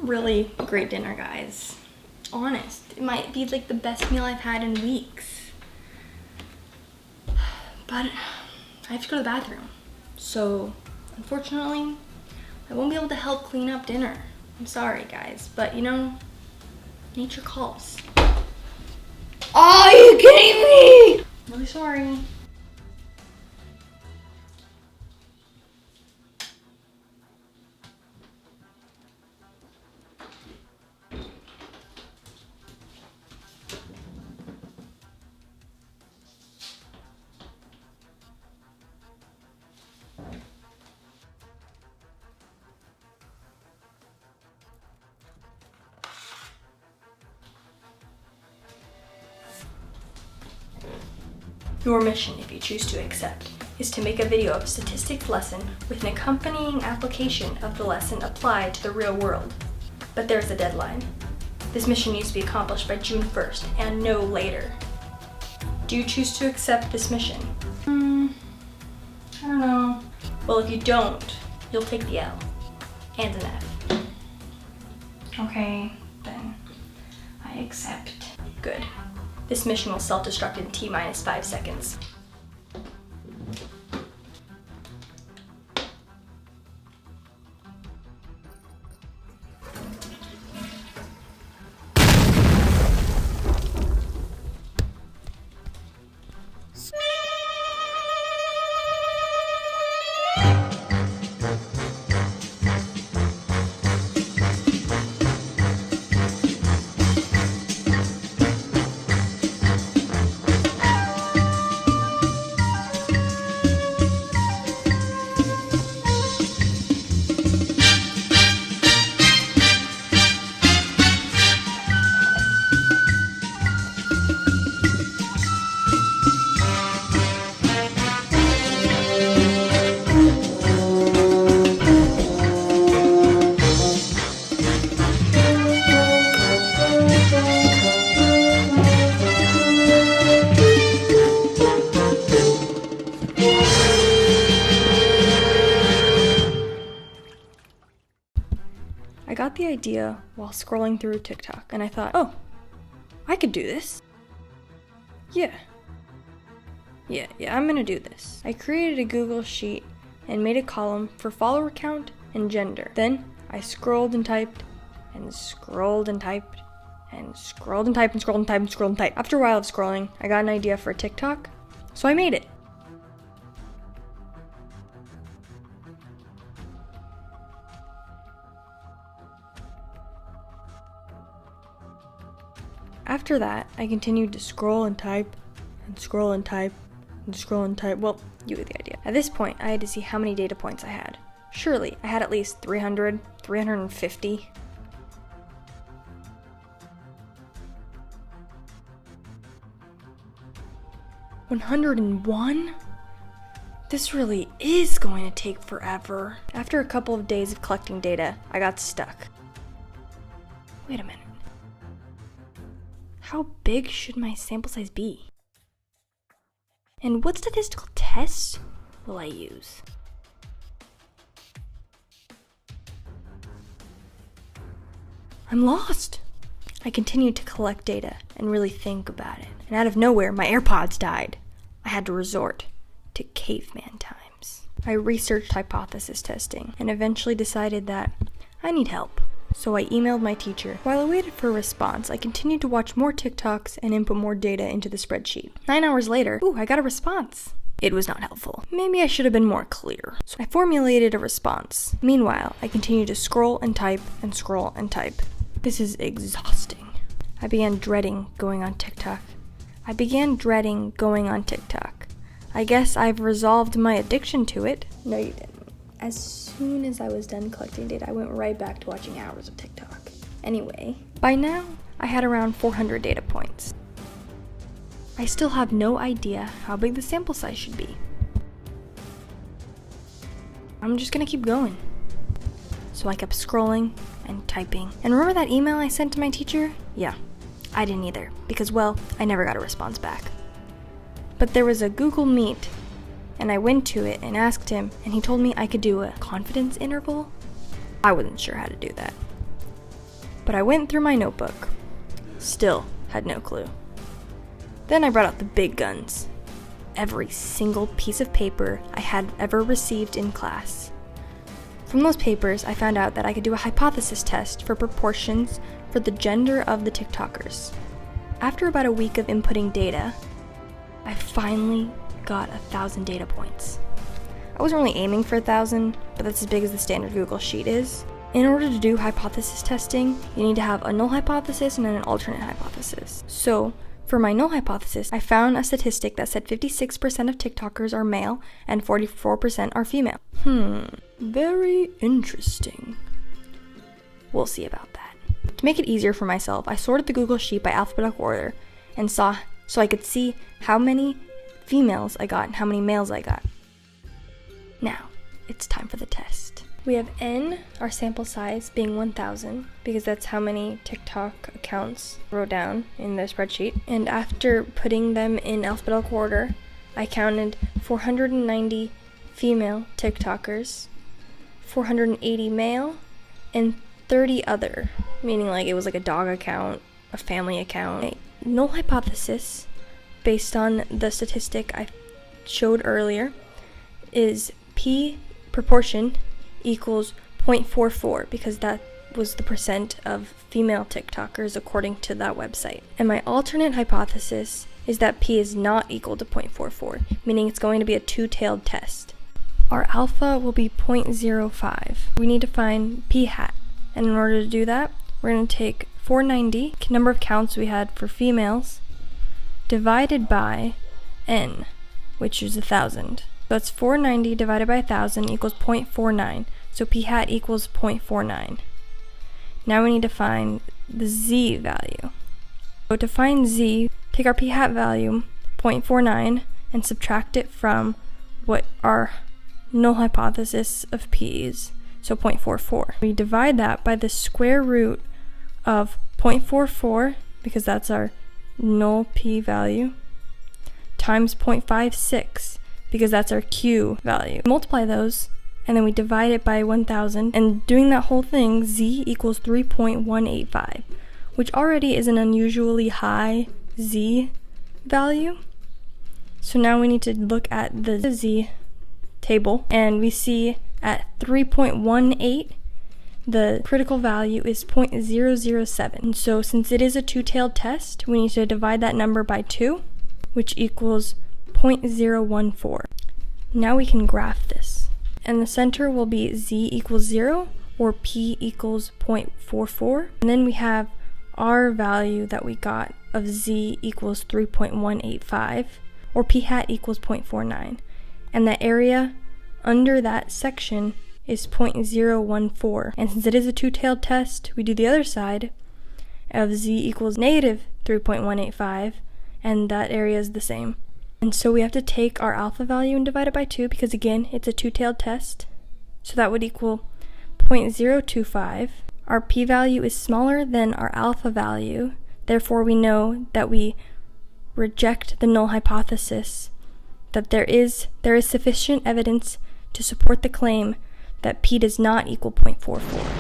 really great dinner, guys. Honest, it might be like the best meal I've had in weeks. But I have to go to the bathroom. So, unfortunately, I won't be able to help clean up dinner. I'm sorry, guys, but you know, nature calls. Are you kidding me? I'm really sorry. Your mission, if you choose to accept, is to make a video of statistics lesson with an accompanying application of the lesson applied to the real world. But there is a deadline. This mission needs to be accomplished by June 1st and no later. Do you choose to accept this mission? I don't know. Well, if you don't, you'll take the L and an F. Okay, then I accept. Good. This mission will self-destruct in T-minus 5 seconds. I got the idea while scrolling through TikTok, and I thought, oh, I could do this. Yeah, I'm gonna do this. I created a Google Sheet and made a column for follower count and gender. Then I scrolled and typed, and scrolled and typed, and scrolled and typed, and scrolled and typed, and scrolled and typed. After a while of scrolling, I got an idea for a TikTok, so I made it. After that, I continued to scroll and type, and scroll and type, and scroll and type. Well, you get the idea. At this point, I had to see how many data points I had. Surely, I had at least 300, 350. $101? This really is going to take forever. After a couple of days of collecting data, I got stuck. Wait a minute. How big should my sample size be? And what statistical tests will I use? I'm lost. I continued to collect data and really think about it. And out of nowhere, my AirPods died. I had to resort to caveman times. I researched hypothesis testing and eventually decided that I need help. So I emailed my teacher. While I waited for a response, I continued to watch more TikToks and input more data into the spreadsheet. 9 hours later, I got a response. It was not helpful. Maybe I should have been more clear. So I formulated a response. Meanwhile, I continued to scroll and type and scroll and type. This is exhausting. I began dreading going on TikTok. I guess I've resolved my addiction to it. No, you didn't. As soon as I was done collecting data, I went right back to watching hours of TikTok. Anyway, by now, I had around 400 data points. I still have no idea how big the sample size should be. I'm just gonna keep going. So I kept scrolling and typing. And remember that email I sent to my teacher? Yeah, I didn't either, because, well, I never got a response back. But there was a Google Meet, and I went to it and asked him, and he told me I could do a confidence interval. I wasn't sure how to do that. But I went through my notebook. Still had no clue. Then I brought out the big guns. Every single piece of paper I had ever received in class. From those papers, I found out that I could do a hypothesis test for proportions for the gender of the TikTokers. After about a week of inputting data, I finally got 1,000 data points. I wasn't really aiming for 1,000, but that's as big as the standard Google Sheet is. In order to do hypothesis testing, you need to have a null hypothesis and an alternate hypothesis. So, for my null hypothesis, I found a statistic that said 56% of TikTokers are male and 44% are female. Very interesting. We'll see about that. To make it easier for myself, I sorted the Google Sheet by alphabetical order and so I could see how many females I got and how many males I got. Now, it's time for the test. We have N, our sample size, being 1,000, because that's how many TikTok accounts wrote down in the spreadsheet. And after putting them in alphabetical order, I counted 490 female TikTokers, 480 male, and 30 other, meaning like it was like a dog account, a family account. A null hypothesis, based on the statistic I showed earlier, is P proportion equals 0.44, because that was the percent of female TikTokers according to that website. And my alternate hypothesis is that P is not equal to 0.44, meaning it's going to be a two-tailed test. Our alpha will be 0.05. We need to find P hat, and in order to do that, we're going to take 490, number of counts we had for females, divided by N, which is 1,000. So that's 490 divided by 1,000 equals 0.49. So P hat equals 0.49. Now we need to find the Z value. So to find Z, take our P hat value, 0.49, and subtract it from what our null hypothesis of P is, so 0.44. We divide that by the square root of 0.44, because that's our null P value, times 0.56, because that's our Q value. Multiply those, and then we divide it by 1,000, and doing that whole thing, Z equals 3.185, which already is an unusually high Z value. So now we need to look at the Z table, and we see at 3.18, the critical value is 0.007. So since it is a two-tailed test, we need to divide that number by 2, which equals 0.014. Now we can graph this. And the center will be Z equals 0, or P equals 0.44. And then we have our value that we got of Z equals 3.185, or P hat equals 0.49. And the area under that section is 0.014. And since it is a two-tailed test, we do the other side of Z equals negative 3.185, and that area is the same. And so we have to take our alpha value and divide it by 2, because again, it's a two-tailed test. So that would equal 0.025. Our P value is smaller than our alpha value. Therefore, we know that we reject the null hypothesis, that there is sufficient evidence to support the claim that P does not equal 0.44.